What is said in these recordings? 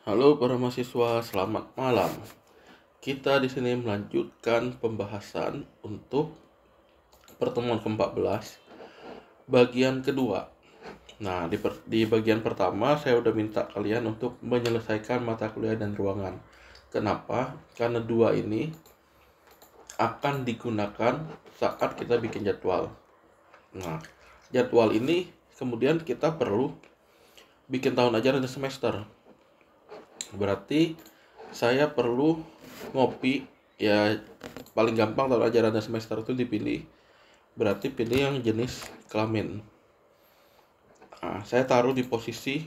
Halo para mahasiswa, selamat malam. Kita di sini melanjutkan pembahasan untuk pertemuan ke-14 bagian kedua. Nah, di bagian pertama saya udah minta kalian untuk menyelesaikan mata kuliah dan ruangan. Kenapa? Karena dua ini akan digunakan saat kita bikin jadwal. Nah, jadwal ini kemudian kita perlu bikin tahun ajaran dan semester. Berarti saya perlu ngopi, ya paling gampang tahun ajaran dan semester itu dipilih. Berarti pilih yang jenis kelamin. Nah, saya taruh di posisi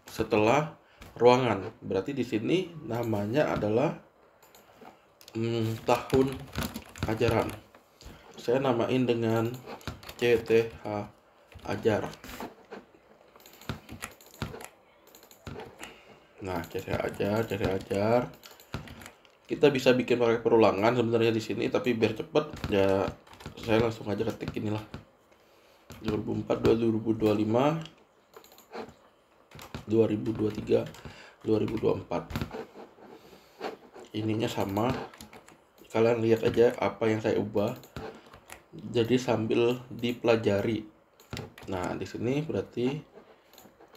setelah ruangan. Berarti di sini namanya adalah tahun ajaran. Saya namain dengan CTH ajar. Nah, CTH ajar. Kita bisa bikin pakai perulangan sebenarnya di sini, tapi biar cepet ya saya langsung aja ketik inilah 2004, 2025, 2023, 2024. Ininya sama, kalian lihat aja apa yang saya ubah, jadi sambil dipelajari. Nah, di sini berarti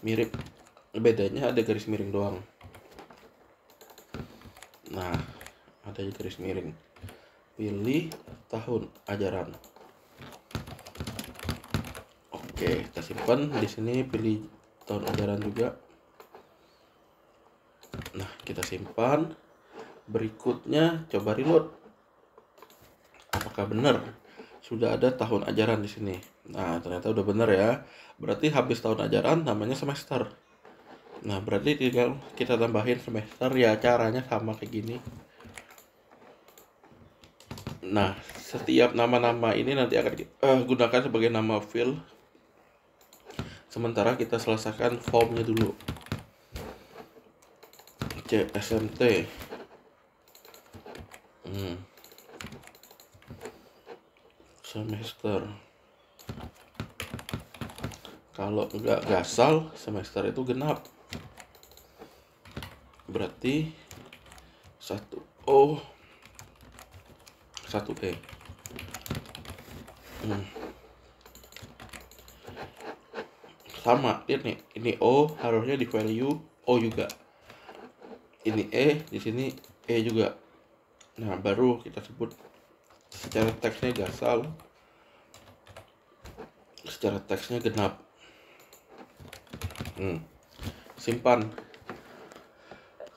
mirip, bedanya ada garis miring doang. Nah, ada garis miring. Pilih tahun ajaran. Oke, kita simpan di sini, pilih tahun ajaran juga. Nah, kita simpan. Berikutnya coba reload. Apakah benar sudah ada tahun ajaran di sini? Nah, ternyata udah benar ya. Berarti habis tahun ajaran namanya semester. Nah, berarti tinggal kita tambahin semester, ya caranya sama kayak gini. Nah, setiap nama-nama ini nanti akan kita gunakan sebagai nama file. Sementara kita selesaikan formnya dulu. CSMT. Semester. Kalau enggak gasal, semester itu genap. Berarti 1O 1E. Sama, lihat nih, ini O harusnya di value O juga. Ini E, di sini E juga. Nah, baru kita sebut secara teksnya gasal, secara teksnya genap. Simpan.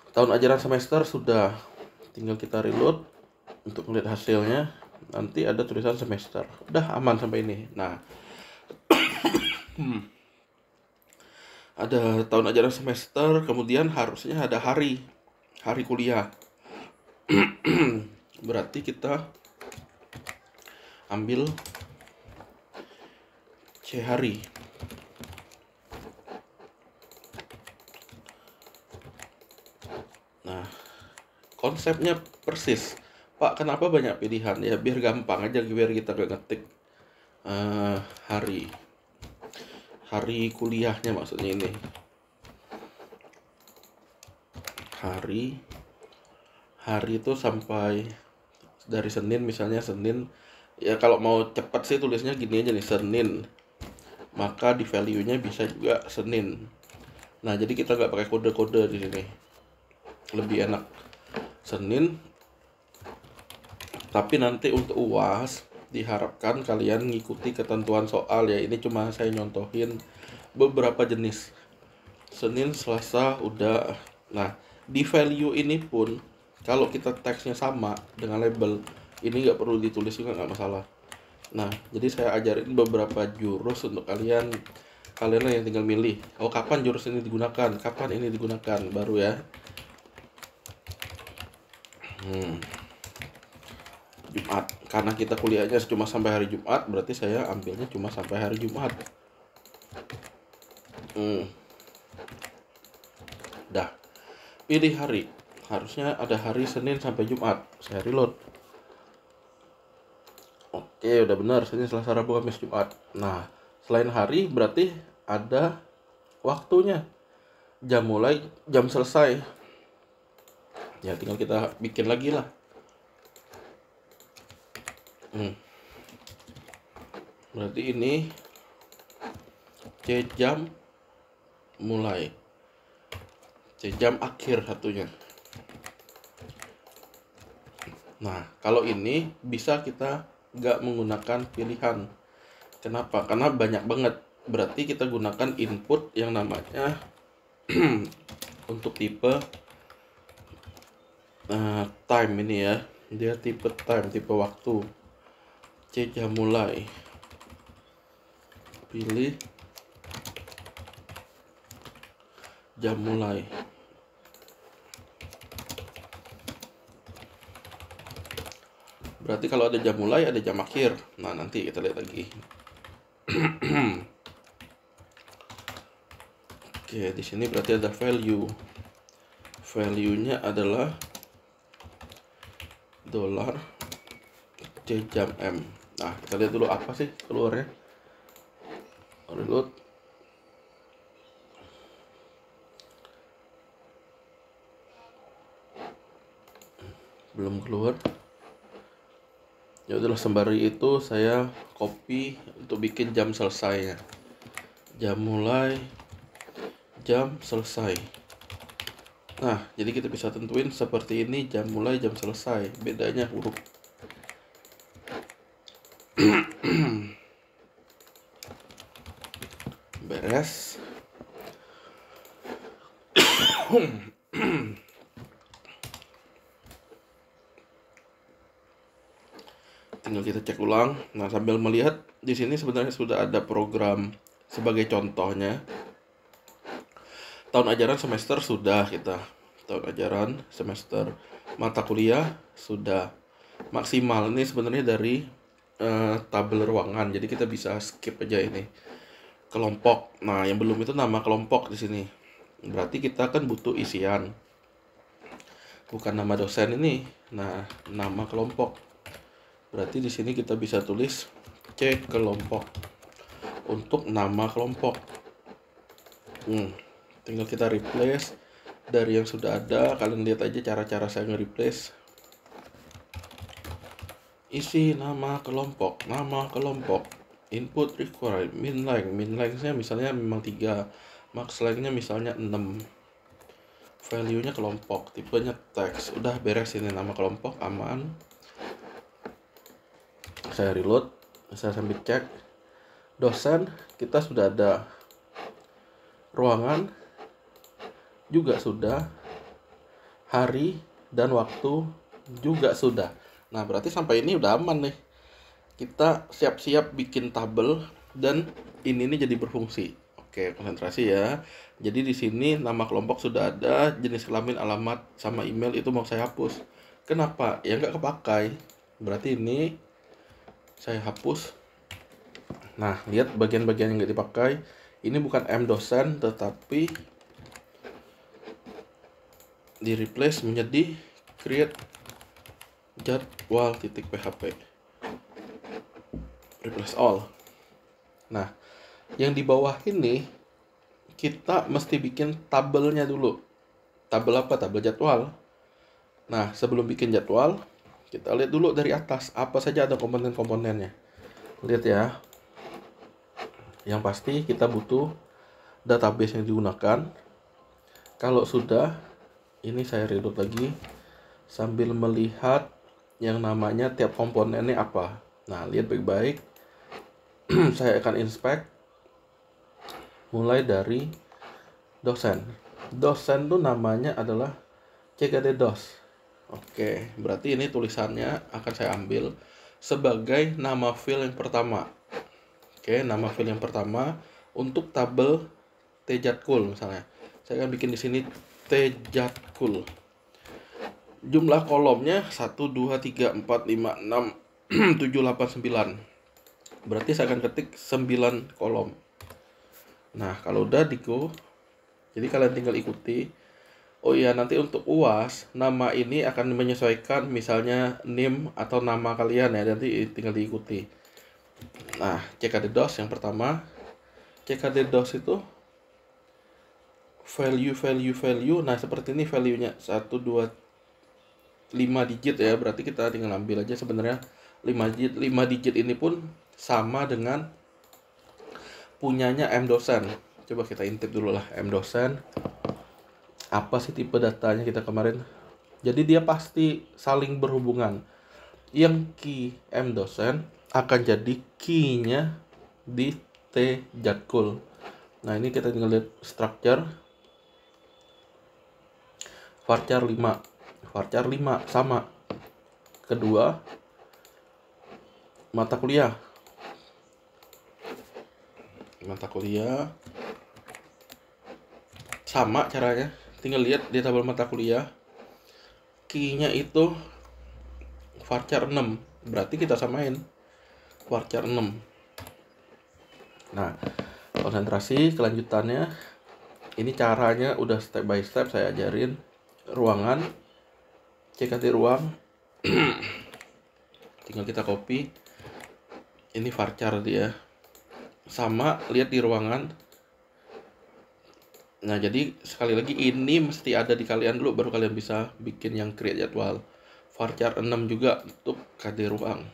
Tahun ajaran semester sudah, tinggal kita reload untuk melihat hasilnya. Nanti ada tulisan semester. Udah aman sampai ini. Nah, ada tahun ajaran semester, kemudian harusnya ada hari kuliah. Berarti kita ambil C hari. Nah, konsepnya persis. Pak, kenapa banyak pilihan? Ya biar gampang aja, biar kita gak ngetik hari kuliahnya, maksudnya ini hari itu sampai dari Senin, misalnya Senin. Ya kalau mau cepat sih tulisnya gini aja nih, Senin, maka di value nya bisa juga Senin. Nah, jadi kita nggak pakai kode-kode di sini, lebih enak Senin. Tapi nanti untuk UAS diharapkan kalian ngikuti ketentuan soal ya. Ini cuma saya nyontohin beberapa jenis. Senin, Selasa udah. Nah, di value ini pun kalau kita teksnya sama dengan label, ini nggak perlu ditulis juga, nggak masalah. Nah, jadi saya ajarin beberapa jurus untuk kalian lah yang tinggal milih. Oh, kapan jurus ini digunakan, kapan ini digunakan, baru ya. Jumat, karena kita kuliahnya cuma sampai hari Jumat, berarti saya ambilnya cuma sampai hari Jumat. Dah, pilih hari. Harusnya ada hari Senin sampai Jumat. Saya reload. Oke, udah benar, Senin, Selasa, Rabu, Kamis, Jumat. Nah, selain hari berarti ada waktunya. jam mulai, jam selesai. Ya tinggal kita bikin lagi lah. Berarti ini C jam mulai, C jam akhir satunya. Nah, kalau ini bisa kita nggak menggunakan pilihan. Kenapa? Karena banyak banget. Berarti kita gunakan input yang namanya untuk tipe time ini ya. Dia tipe time, tipe waktu. C jam mulai. Pilih jam mulai. Berarti kalau ada jam mulai, ada jam akhir. Nah, nanti kita lihat lagi. Oke, di sini berarti ada value. Value-nya adalah dolar C jam M. Nah, kita lihat dulu apa sih keluarnya. Reload. Belum keluar. Ya udahlah, sembari itu saya copy untuk bikin jam selesainya. Jam mulai, jam selesai. Nah, jadi kita bisa tentuin seperti ini, jam mulai, jam selesai. Bedanya huruf. Beres. Tinggal kita cek ulang. Nah, sambil melihat di sini sebenarnya sudah ada program sebagai contohnya. Tahun ajaran semester sudah kita. Tahun ajaran semester mata kuliah sudah maksimal. Ini sebenarnya dari tabel ruangan. Jadi kita bisa skip aja ini. Kelompok. Nah, yang belum itu nama kelompok di sini. Berarti kita kan butuh isian. Bukan nama dosen ini. Nah, nama kelompok. Berarti di sini kita bisa tulis C kelompok untuk nama kelompok. Tinggal kita replace dari yang sudah ada. Kalian lihat aja cara-cara saya nge-replace. Isi nama kelompok, input required, min length-nya misalnya memang 3, max length-nya misalnya 6. Value-nya kelompok, tipenya teks. Udah beres ini nama kelompok, aman. Saya reload, saya sambil cek. Dosen kita sudah ada, ruangan juga sudah, hari dan waktu juga sudah. Nah, berarti sampai ini udah aman nih. Kita siap-siap bikin tabel dan ini nih jadi berfungsi. Oke, konsentrasi ya. Jadi di sini nama kelompok sudah ada, jenis kelamin, alamat, sama email itu mau saya hapus. Kenapa? Ya nggak kepakai. Berarti ini saya hapus. Nah, lihat bagian-bagian yang nggak dipakai. Ini bukan M dosen, tetapi di replace menjadi create jadwal.php. Replace all. Nah, yang di bawah ini kita mesti bikin tabelnya dulu. Tabel apa? Tabel jadwal. Nah, sebelum bikin jadwal, kita lihat dulu dari atas apa saja ada komponen-komponennya. Lihat ya. Yang pasti kita butuh database yang digunakan. Kalau sudah, ini saya reload lagi sambil melihat yang namanya tiap komponennya apa. Nah, lihat baik-baik. Saya akan inspect mulai dari dosen. Dosen tuh namanya adalah CKD-DOS. Oke, berarti ini tulisannya akan saya ambil sebagai nama file yang pertama. Oke, nama file yang pertama untuk tabel tjadkul misalnya. Saya akan bikin di sini tjadkul. Jumlah kolomnya 1 2 3 4 5 6 7 8 9. Berarti saya akan ketik 9 kolom. Nah, kalau udah go, jadi kalian tinggal ikuti. Oh iya, nanti untuk UAS, nama ini akan menyesuaikan misalnya NIM atau nama kalian ya, nanti tinggal diikuti. Nah, CKD-DOS yang pertama. CKD-DOS itu value. Nah, seperti ini value-nya 1, 2, 5 digit ya. Berarti kita tinggal ambil aja sebenarnya 5 digit. 5 digit ini pun sama dengan punyanya M dosen. Coba kita intip dulu lah M dosen. Apa sih tipe datanya kita kemarin? Jadi dia pasti saling berhubungan. Yang key M dosen akan jadi key-nya di T jatkul. Nah, ini kita tinggal lihat structure. Varchar 5 sama. Kedua, mata kuliah sama caranya. Tinggal lihat di tabel mata kuliah, key-nya itu varchar 6. Berarti kita samain varchar 6. Nah, konsentrasi kelanjutannya ini caranya udah step by step saya ajarin. Ruangan, CKT ruang tinggal kita copy. Ini varchar dia sama, lihat di ruangan. Nah, jadi sekali lagi ini mesti ada di kalian dulu baru kalian bisa bikin yang create jadwal. Varchar 6 juga untuk KD ruang.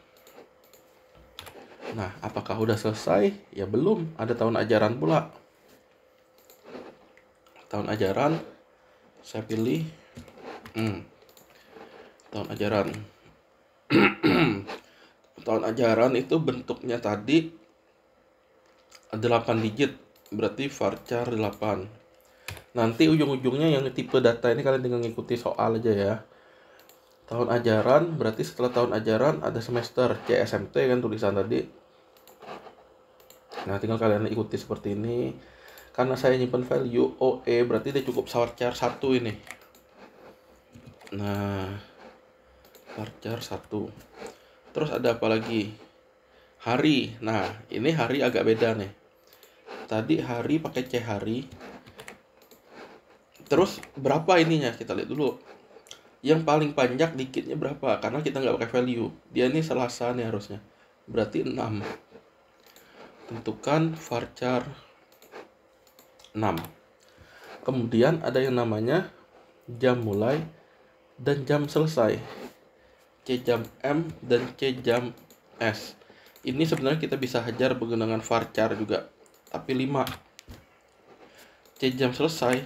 Nah, apakah udah selesai? Ya belum, ada tahun ajaran pula. Tahun ajaran saya pilih tahun ajaran. Tahun ajaran itu bentuknya tadi 8 digit, berarti varchar 8. Nanti ujung-ujungnya yang tipe data ini kalian tinggal ngikuti soal aja ya. Tahun ajaran berarti setelah tahun ajaran ada semester, CSMT kan tulisan tadi. Nah, tinggal kalian ikuti seperti ini. Karena saya nyimpan value OE berarti dia cukup varchar 1 ini. Nah, varchar 1. Terus ada apa lagi? Hari. Nah, ini hari agak beda nih. Tadi hari pakai C hari. Terus berapa ininya? Kita lihat dulu. Yang paling panjang dikitnya berapa? Karena kita nggak pakai value. Dia ini Selasa nih harusnya. Berarti 6. Tentukan varchar 6. Kemudian ada yang namanya jam mulai dan jam selesai. C jam M dan C jam S. Ini sebenarnya kita bisa hajar menggunakan varchar juga. Tapi 5. C jam selesai.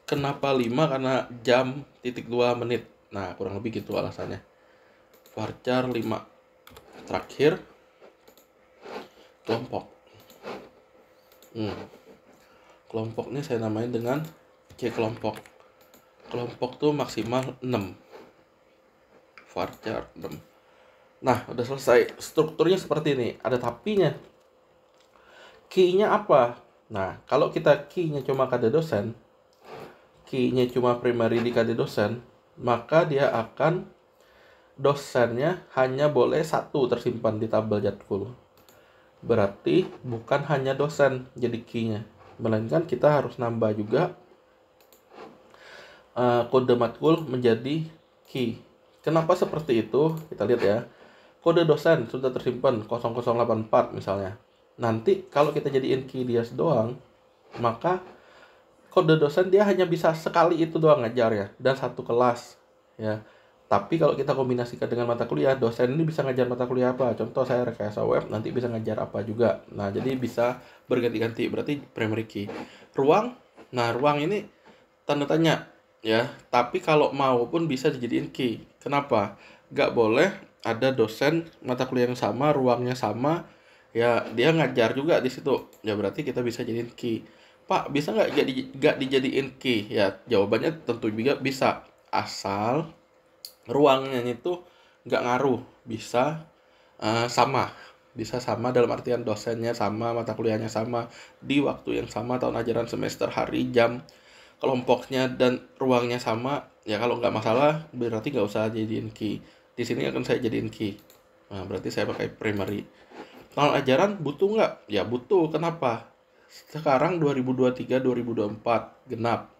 Kenapa 5? Karena jam titik 2 menit. Nah, kurang lebih gitu alasannya. Varchar 5. Terakhir, kelompok. Kelompok ini saya namain dengan C kelompok. Kelompok tuh maksimal 6. Varchar 6. Nah, udah selesai. Strukturnya seperti ini. Ada tapinya. Key-nya apa? Nah, kalau kita key-nya cuma KD dosen, key-nya cuma primary di KD dosen, maka dia akan dosennya hanya boleh 1 tersimpan di tabel jatkul. Berarti bukan hanya dosen jadi key-nya, melainkan kita harus nambah juga kode matkul menjadi key. Kenapa seperti itu? Kita lihat ya. Kode dosen sudah tersimpan 0084 misalnya. Nanti kalau kita jadiin key dia doang, maka kode dosen dia hanya bisa sekali itu doang ngajarnya dan 1 kelas ya. Tapi kalau kita kombinasikan dengan mata kuliah, dosen ini bisa ngajar mata kuliah apa? Contoh saya rekayasa web, nanti bisa ngajar apa juga. Nah, jadi bisa berganti-ganti, berarti primary key. Ruang, nah ruang ini tanda tanya ya. Tapi kalau mau pun bisa dijadiin key. Kenapa? Gak boleh ada dosen mata kuliah yang sama, ruangnya sama, ya dia ngajar juga di situ. Ya berarti kita bisa jadiin key. Pak, bisa nggak dijadiin key? Ya jawabannya tentu juga bisa, asal ruangnya itu nggak ngaruh, bisa sama. Bisa sama dalam artian dosennya sama, mata kuliahnya sama, di waktu yang sama, tahun ajaran, semester, hari, jam, kelompoknya dan ruangnya sama. Ya kalau nggak masalah berarti nggak usah jadiin key. Di sini akan saya jadiin key. Nah, berarti saya pakai primary. Tahun ajaran butuh nggak? Ya butuh. Kenapa? Sekarang 2023-2024 genap.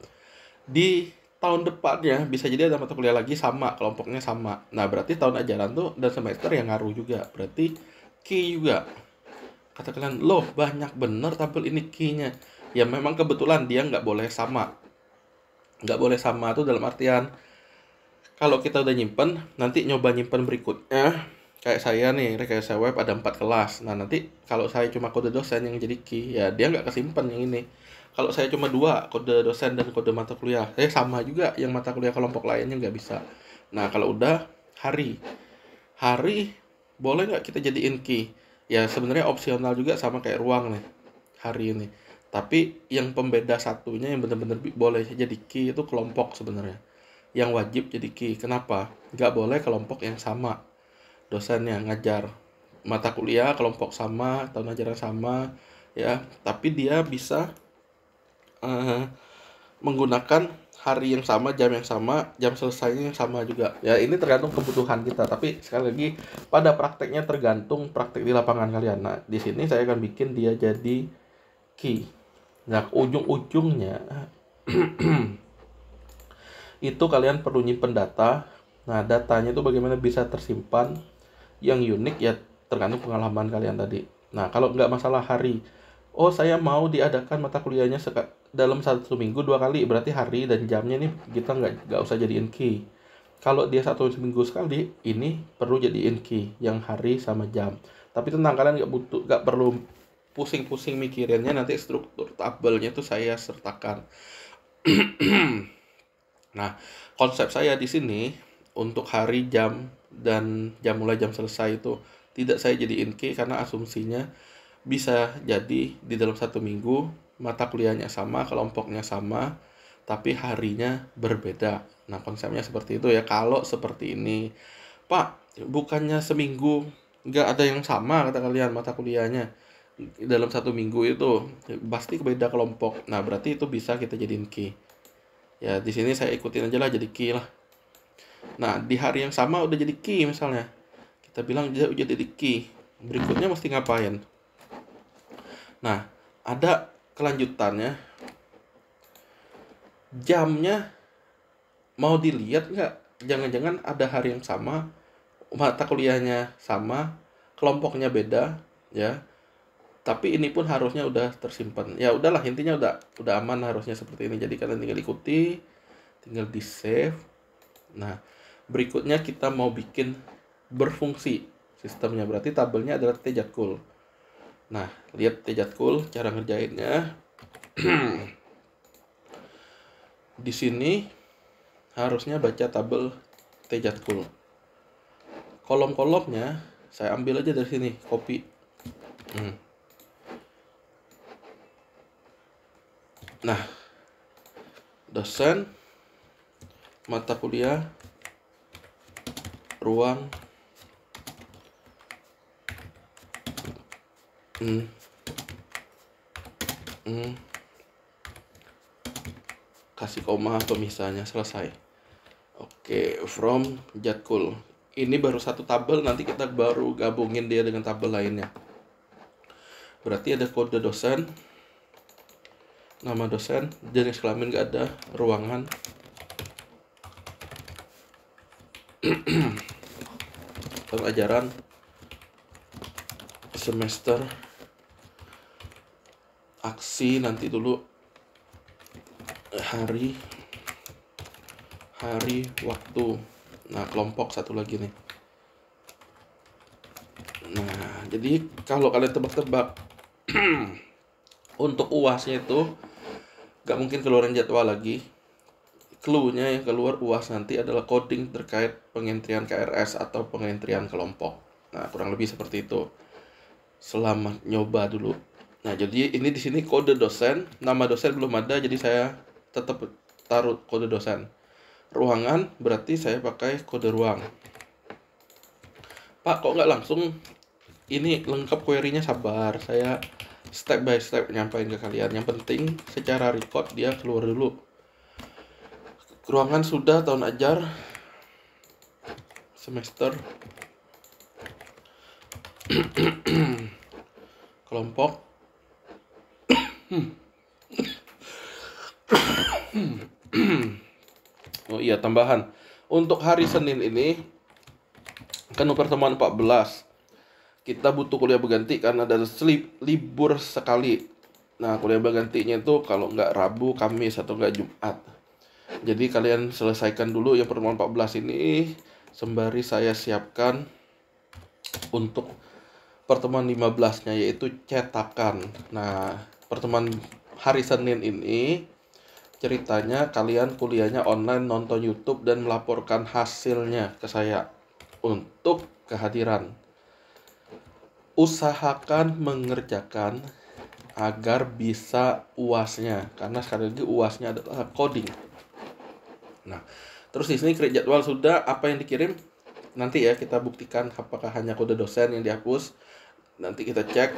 Di tahun depannya bisa jadi ada mata kuliah lagi sama, kelompoknya sama. Nah, berarti tahun ajaran tuh dan semester yang ngaruh juga. Berarti key juga. Kata kalian, loh banyak bener tabel ini key-nya. Ya memang kebetulan dia nggak boleh sama. Nggak boleh sama tuh dalam artian kalau kita udah nyimpen, nanti nyoba nyimpen berikutnya. Kayak saya nih, rekayasa web ada 4 kelas. Nah, nanti kalau saya cuma kode dosen yang jadi key, ya dia nggak kesimpan yang ini. Kalau saya cuma 2, kode dosen dan kode mata kuliah, saya sama juga yang mata kuliah kelompok lainnya nggak bisa. Nah, kalau udah hari, hari boleh nggak kita jadiin key? Ya sebenarnya opsional juga sama kayak ruang nih, hari ini. Tapi yang pembeda satunya yang benar-benar boleh jadi key itu kelompok sebenarnya yang wajib jadi key. Kenapa? Nggak boleh kelompok yang sama dosennya ngajar. Mata kuliah kelompok sama, tahun ajaran sama, ya. Tapi dia bisa eh, menggunakan hari yang sama, jam selesainya yang sama juga. Ya ini tergantung kebutuhan kita. Tapi sekali lagi pada prakteknya tergantung praktek di lapangan kalian. Nah di sini saya akan bikin dia jadi key. Nah ujung-ujungnya itu kalian perlu nyimpen data. Nah, datanya itu bagaimana bisa tersimpan yang unik ya tergantung pengalaman kalian tadi. Nah, kalau nggak masalah hari, oh saya mau diadakan mata kuliahnya dalam 1 minggu 2 kali, berarti hari dan jamnya nih kita nggak usah jadiin key. Kalau dia 1 minggu sekali, ini perlu jadiin key yang hari sama jam. Tapi tenang kalian nggak perlu pusing-pusing mikirinnya nanti struktur tabelnya tuh saya sertakan. Nah, konsep saya di sini untuk hari, jam, dan jam mulai jam selesai itu tidak saya jadiin key karena asumsinya bisa jadi di dalam 1 minggu mata kuliahnya sama, kelompoknya sama, tapi harinya berbeda. Nah, konsepnya seperti itu ya. Kalau seperti ini, Pak, bukannya seminggu nggak ada yang sama kata kalian mata kuliahnya dalam 1 minggu itu pasti beda kelompok. Nah, berarti itu bisa kita jadiin key. Ya di sini saya ikutin aja lah jadi key lah. Nah di hari yang sama udah jadi key misalnya, kita bilang dia udah jadi key, berikutnya mesti ngapain? Nah ada kelanjutannya, jamnya mau dilihat nggak? Jangan-jangan ada hari yang sama, mata kuliahnya sama, kelompoknya beda, ya. Tapi ini pun harusnya udah tersimpan. Ya udahlah intinya udah aman harusnya seperti ini. Jadi kalian tinggal ikuti, tinggal di save. Nah, berikutnya kita mau bikin berfungsi sistemnya. Berarti tabelnya adalah tjatkul. Nah, lihat tjatkul cara ngerjainnya. Di sini harusnya baca tabel tjatkul. Kolom-kolomnya saya ambil aja dari sini, copy. Nah, dosen, mata kuliah, ruang, kasih koma pemisahnya, selesai. Oke, from jatkul. Ini baru satu tabel, nanti kita baru gabungin dia dengan tabel lainnya. Berarti ada kode dosen, nama dosen, jenis kelamin nggak ada, ruangan, tahun ajaran, semester, aksi nanti dulu, hari, waktu. Nah, kelompok satu lagi nih. Nah, jadi kalau kalian tebak-tebak untuk UASnya itu gak mungkin keluarin jadwal lagi. Clue-nya yang keluar UAS nanti adalah coding terkait pengentrian KRS atau pengentrian kelompok. Nah, kurang lebih seperti itu. Selamat nyoba dulu. Nah, jadi ini di sini kode dosen, nama dosen belum ada, jadi saya tetap taruh kode dosen. Ruangan berarti saya pakai kode ruang. Pak, kok nggak langsung ini lengkap query-nya? Sabar, saya step by step nyampain ke kalian. Yang penting secara record dia keluar dulu. Ruangan sudah, tahun ajar, semester, kelompok, oh iya tambahan. Untuk hari Senin ini kan pertemuan 14. Kita butuh kuliah berganti karena ada libur sekali. Nah, kuliah bergantinya itu kalau nggak Rabu, Kamis, atau nggak Jumat. Jadi kalian selesaikan dulu yang pertemuan 14 ini, sembari saya siapkan untuk pertemuan 15-nya, yaitu cetakan. Nah, pertemuan hari Senin ini ceritanya kalian kuliahnya online, nonton YouTube dan melaporkan hasilnya ke saya untuk kehadiran. Usahakan mengerjakan agar bisa UASnya, karena sekali lagi UASnya adalah coding. Nah, terus di sini create jadwal sudah, apa yang dikirim nanti ya kita buktikan apakah hanya kode dosen yang dihapus. Nanti kita cek.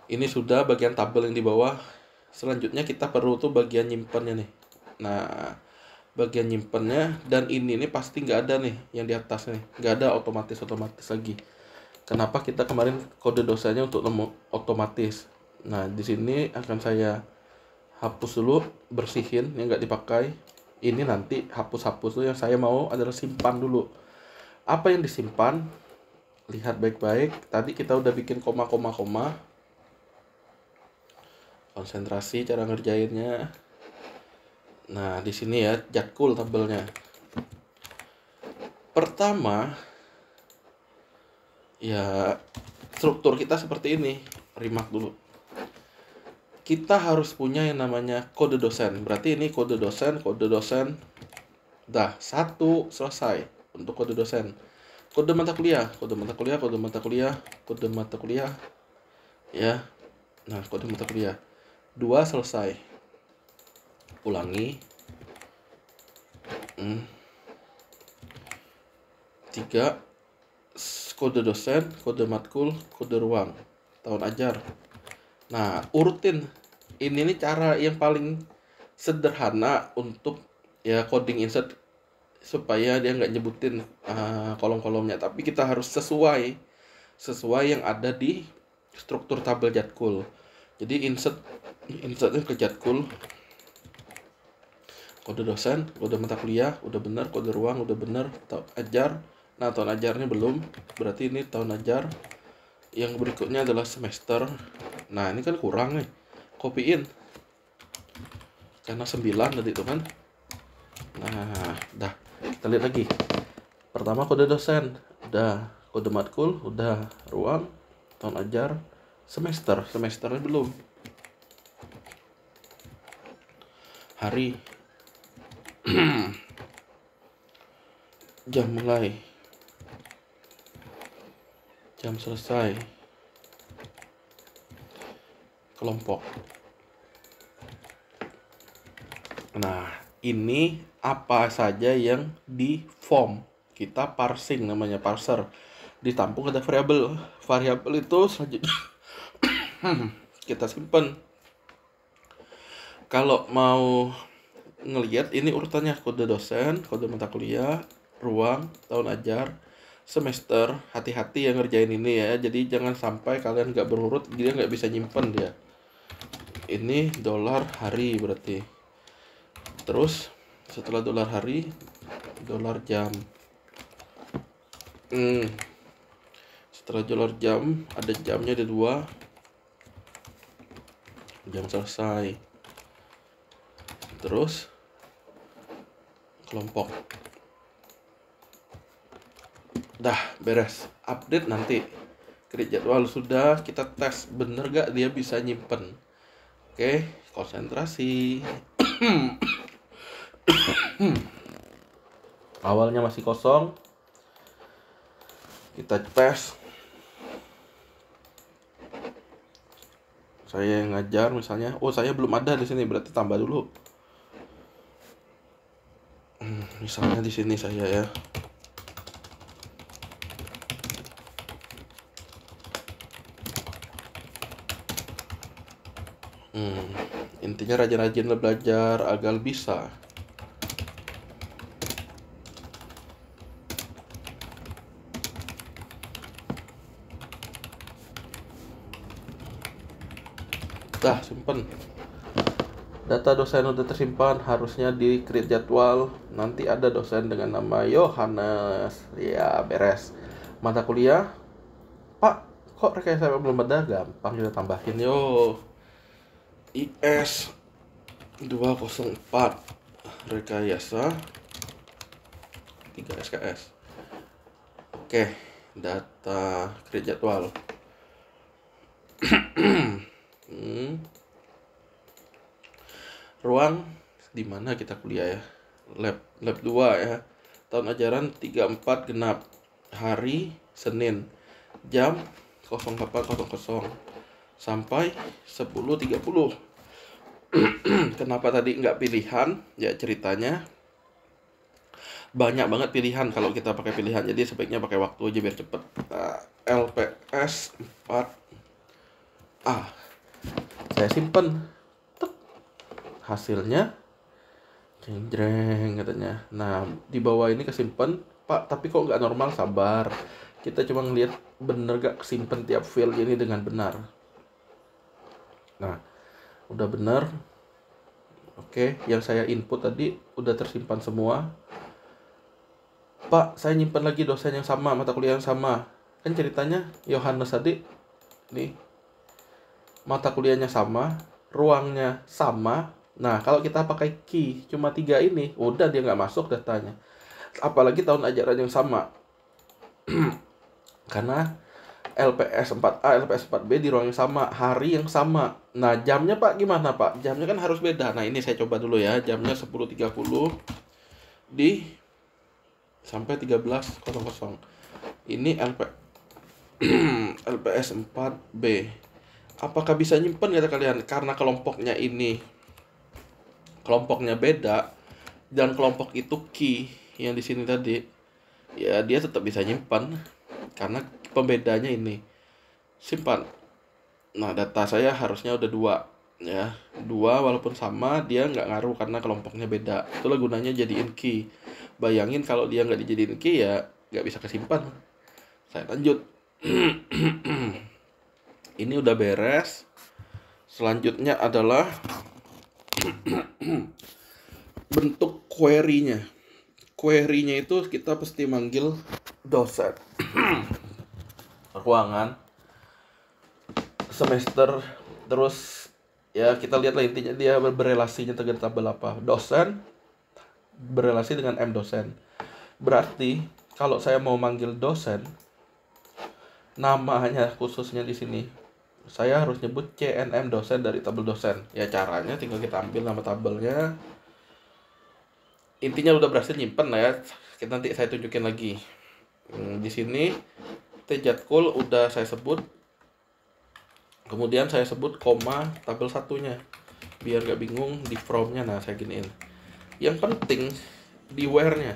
Ini sudah bagian tabel yang di bawah. Selanjutnya kita perlu tuh bagian nyimpennya nih. Nah, bagian nyimpennya, dan ini nih pasti nggak ada nih yang di atas nih, nggak ada otomatis lagi. Kenapa kita kemarin kode dosanya untuk otomatis. Nah, di sini akan saya hapus dulu, bersihin yang nggak dipakai. Ini nanti hapus tuh, yang saya mau adalah simpan dulu. Apa yang disimpan? Lihat baik-baik. Tadi kita udah bikin koma. Konsentrasi cara ngerjainnya. Nah, di sini ya Jatkul tabelnya. Pertama, ya struktur kita seperti ini. Remark dulu. Kita harus punya yang namanya kode dosen. Berarti ini kode dosen. Dah, 1 selesai untuk kode dosen. Kode mata kuliah. Ya. Nah, kode mata kuliah. 2 selesai. Ulangi. 3 kode dosen, kode matkul, kode ruang, tahun ajar. Nah, urutin. Ini nih cara yang paling sederhana untuk ya coding insert, supaya dia nggak nyebutin kolom-kolomnya, tapi kita harus sesuai yang ada di struktur tabel Jatkul. Jadi insertnya ke Jatkul. Kode dosen, kode mata kuliah udah benar, kode ruang udah benar, tahun ajar. Nah, tahun ajarnya belum, berarti ini tahun ajar. Yang berikutnya adalah semester. Nah, ini kan kurang nih, kopiin karena 9 tadi itu kan. Nah, dah, kita lihat lagi. Pertama kode dosen udah, kode matkul udah, ruang, tahun ajar, semesternya belum, hari, jam mulai, jam selesai, kelompok. Nah, ini apa saja yang di form. Kita parsing, namanya parser. Ditampung ada variabel. Variabel itu selanjutnya kita simpan. Kalau mau ngelihat ini urutannya, kode dosen, kode mata kuliah, ruang, tahun ajar, semester. Hati-hati yang ngerjain ini ya, jadi jangan sampai kalian nggak berurut, dia nggak bisa nyimpen dia. Ini dolar hari berarti. Terus setelah dolar hari, dolar jam. Setelah dolar jam, ada jamnya, ada 2 jam selesai. Terus kelompok. Dah beres. Update nanti. Create jadwal sudah, kita tes bener gak dia bisa nyimpen. Oke, konsentrasi. Awalnya masih kosong, kita tes. Saya yang ngajar misalnya, saya belum ada di sini, berarti tambah dulu. Misalnya di sini saya ya. Intinya rajin-rajin belajar agar bisa. Dah, simpen. Data dosen udah tersimpan, harusnya di create jadwal. Nanti ada dosen dengan nama Yohanes. Ya, beres. Mata kuliah Pak, kok rekayasa belum ada? Gampang kita tambahin yo. IS 204 rekayasa 3 SKS. Oke, data create jadwal. Ruang di mana kita kuliah ya? Lab 2 ya. Tahun ajaran 34 genap. Hari Senin. Jam 08.00 sampai 10.30. Kenapa tadi nggak pilihan? Ya ceritanya banyak banget pilihan kalau kita pakai pilihan, jadi sebaiknya pakai waktu aja biar cepet. LPS 4A saya simpen. Hasilnya jeng katanya. Nah di bawah ini kesimpan, Pak tapi kok nggak normal. Sabar, kita cuma ngeliat bener gak kesimpan tiap file ini dengan benar. Nah udah bener. Oke, yang saya input tadi udah tersimpan semua. Pak, saya nyimpan lagi dosen yang sama, mata kuliah yang sama. Kan ceritanya Yohanes tadi nih, mata kuliahnya sama, ruangnya sama. Nah, kalau kita pakai key cuma 3 ini, udah dia nggak masuk datanya. Apalagi tahun ajaran yang sama. Karena LPS 4A, LPS 4B di ruang yang sama, hari yang sama. Nah, jamnya Pak gimana Pak? Jamnya kan harus beda. Nah, ini saya coba dulu ya. Jamnya 10.30 di sampai 13.00. Ini LPS 4B. Apakah bisa nyimpen kata kalian? Karena kelompoknya beda dan kelompok itu key yang di sini tadi. Ya, dia tetap bisa nyimpan karena pembedanya ini. Simpan. Nah, data saya harusnya udah 2 ya. 2 walaupun sama dia nggak ngaruh karena kelompoknya beda. Itulah gunanya jadiin key. Bayangin kalau dia nggak dijadiin key ya nggak bisa kesimpan. Saya lanjut. Ini udah beres. Selanjutnya adalah bentuk query-nya. Query-nya itu kita pasti manggil dosen ruangan semester, terus ya kita lihatlah intinya dia berrelasinya dengan tabel apa. Dosen berrelasi dengan M dosen. Berarti kalau saya mau manggil dosen, namanya khususnya di sini saya harus nyebut CNM dosen dari tabel dosen. Ya caranya tinggal kita ambil nama tabelnya. Intinya udah berhasil nyimpen lah ya. Nanti saya tunjukin lagi. Di sini tjatkul udah saya sebut. Kemudian saya sebut koma tabel satunya. Biar gak bingung di from-nya. Nah saya giniin. Yang penting di where-nya.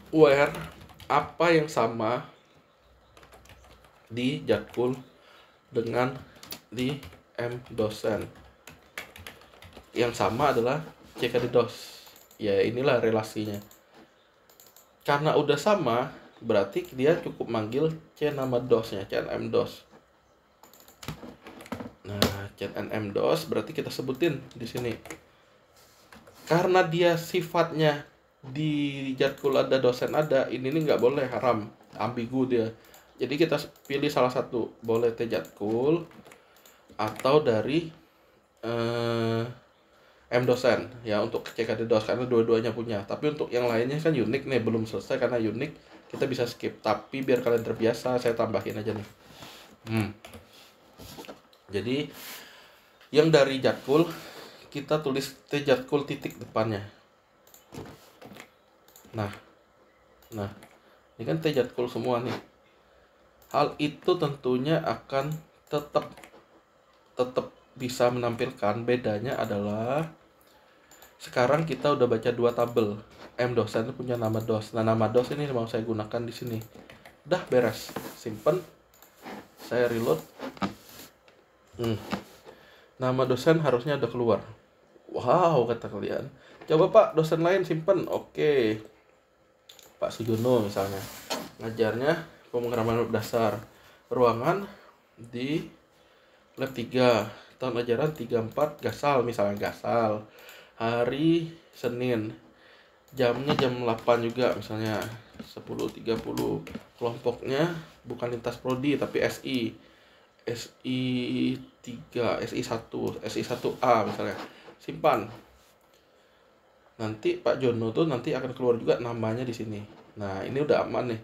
Where apa yang sama di jatkul dengan di M dosen. Yang sama adalah CKD dos. Ya inilah relasinya. Karena udah sama, berarti dia cukup manggil C nama dosnya, CNM dos. Nah, CNM dos berarti kita sebutin di sini. Karena dia sifatnya di jatkul ada, dosen ada, ini nggak boleh, haram, ambigu dia. Jadi kita pilih salah satu, boleh jatkul atau dari M dosen ya untuk CKD dos karena dua-duanya punya. Tapi untuk yang lainnya kan unik nih, belum selesai karena unik kita bisa skip. Tapi biar kalian terbiasa saya tambahin aja nih. Jadi yang dari jatkul kita tulis jatkul titik depannya. Nah ini kan jatkul semua nih. Hal itu tentunya akan tetap bisa menampilkan. Bedanya adalah sekarang kita udah baca 2 tabel. M dosen itu punya nama dos. Nah, nama dos ini mau saya gunakan di sini. Udah beres. Simpen. Saya reload. Nama dosen harusnya udah keluar. Wow, kata kalian. Coba Pak, dosen lain simpen. Oke. Pak Sujono misalnya. Ngajarnya pemrograman web dasar. Ruangan di lab 3. Tahun ajaran 34 Gasal misalnya, Gasal. Hari Senin, jamnya jam 8 juga, misalnya 10.30. Kelompoknya bukan lintas prodi tapi SI. SI 3, SI 1, SI 1A misalnya. Simpan. Nanti Pak Jono tuh nanti akan keluar juga namanya di sini. Nah, ini udah aman nih.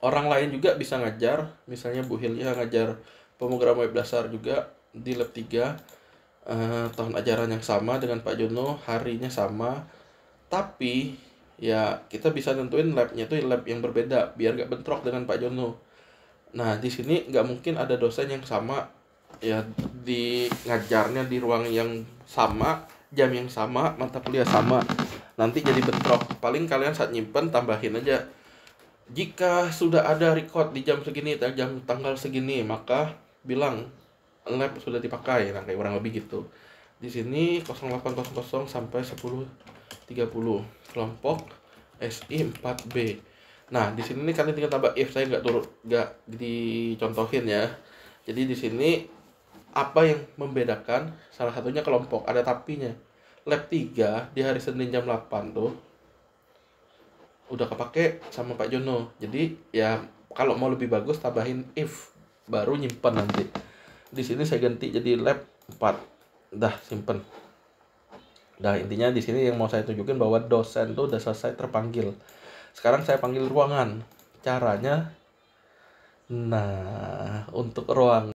Orang lain juga bisa ngajar, misalnya Bu Hilya ngajar pemrograman web dasar juga di lab 3, tahun ajaran yang sama dengan Pak Jono, harinya sama, tapi ya kita bisa nentuin labnya itu lab yang berbeda biar gak bentrok dengan Pak Jono. Nah, di sini nggak mungkin ada dosen yang sama ya, di ngajarnya di ruang yang sama, jam yang sama, mata kuliah sama. Nanti jadi bentrok. Paling kalian saat nyimpen tambahin aja. Jika sudah ada record di jam segini, jam tanggal segini, maka bilang lab sudah dipakai. Nah, kayak kurang lebih gitu. Di sini 0800 sampai 10.30 kelompok SI 4B. Nah, di sini nih kalian tinggal tambah if, saya nggak dicontohin ya. Jadi di sini apa yang membedakan? Salah satunya kelompok, ada tapinya. Lab 3 di hari Senin jam 8 tuh udah kepake sama Pak Jono. Jadi ya kalau mau lebih bagus tambahin if, baru nyimpen nanti. Di sini saya ganti jadi lab 4. Dah simpen. Nah, intinya di sini yang mau saya tunjukin bahwa dosen tuh udah selesai terpanggil. Sekarang saya panggil ruangan. Caranya, nah, untuk ruang